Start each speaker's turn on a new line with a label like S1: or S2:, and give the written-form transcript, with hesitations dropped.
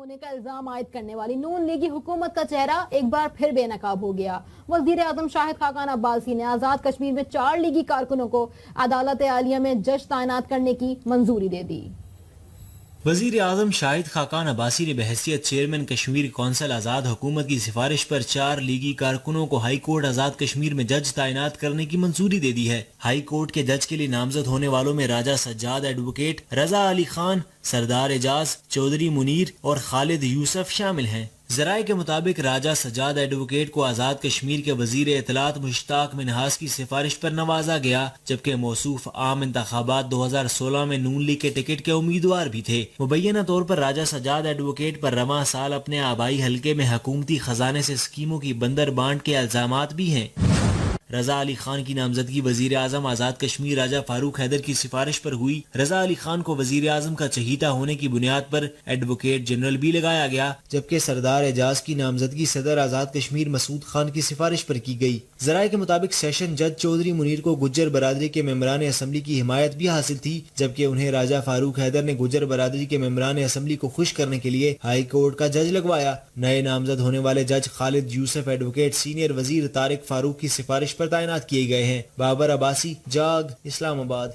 S1: ہونے کا الزام عائد کرنے والی نون لیگی حکومت کا چہرہ ایک بار پھر بے نقاب ہو گیا۔ وزیر اعظم شاہد خاقان عباسی نے آزاد کشمیر میں 4 لیگی کارکنوں کو عدالت عالیہ میں جج تعینات کرنے کی منظوری دے دی۔
S2: وزیر اعظم شاہد خاقان عباسی نے بحیثیت چیئرمین کشمیر کونسل آزاد حکومت کی سفارش پر 4 لیگی کارکنوں کو ہائی کورٹ آزاد کشمیر میں جج تعینات کرنے کی منظوری دے دی ہے۔ ہائی کورٹ کے جج کے لیے نامزد ہونے والوں میں راجہ سجاد ایڈوکیٹ، رضا علی خان، سردار اعجاز، چودھری منیر اور خالد یوسف شامل ہیں۔ ذرائع کے مطابق راجہ سجاد ایڈوکیٹ کو آزاد کشمیر کے وزیر اطلاعات مشتاق منہاس کی سفارش پر نوازا گیا، جبکہ موصوف عام انتخابات 2016 میں نون لیگ کے ٹکٹ کے امیدوار بھی تھے۔ مبینہ طور پر راجہ سجاد ایڈوکیٹ پر رواں سال اپنے آبائی حلقے میں حکومتی خزانے سے اسکیموں کی بندر بانٹ کے الزامات بھی ہیں۔ رضا علی خان کی نامزدگی وزیر اعظم آزاد کشمیر راجہ فاروق حیدر کی سفارش پر ہوئی۔ رضا علی خان کو وزیر اعظم کا چہیتا ہونے کی بنیاد پر ایڈوکیٹ جنرل بھی لگایا گیا، جبکہ سردار اعجاز کی نامزدگی صدر آزاد کشمیر مسعود خان کی سفارش پر کی گئی۔ ذرائع کے مطابق سیشن جج چودھری منیر کو گجر برادری کے ممبران اسمبلی کی حمایت بھی حاصل تھی، جبکہ انہیں راجہ فاروق حیدر نے گجر برادری کے ممبران اسمبلی کو خوش کرنے کے لیے ہائی کورٹ کا جج لگوایا۔ نئے نامزد ہونے والے جج خالد یوسف ایڈوکیٹ سینئر وزیر طارق فاروق کی سفارش پر تعینات کیے گئے ہیں۔ بابر عباسی، جاگ، اسلام آباد۔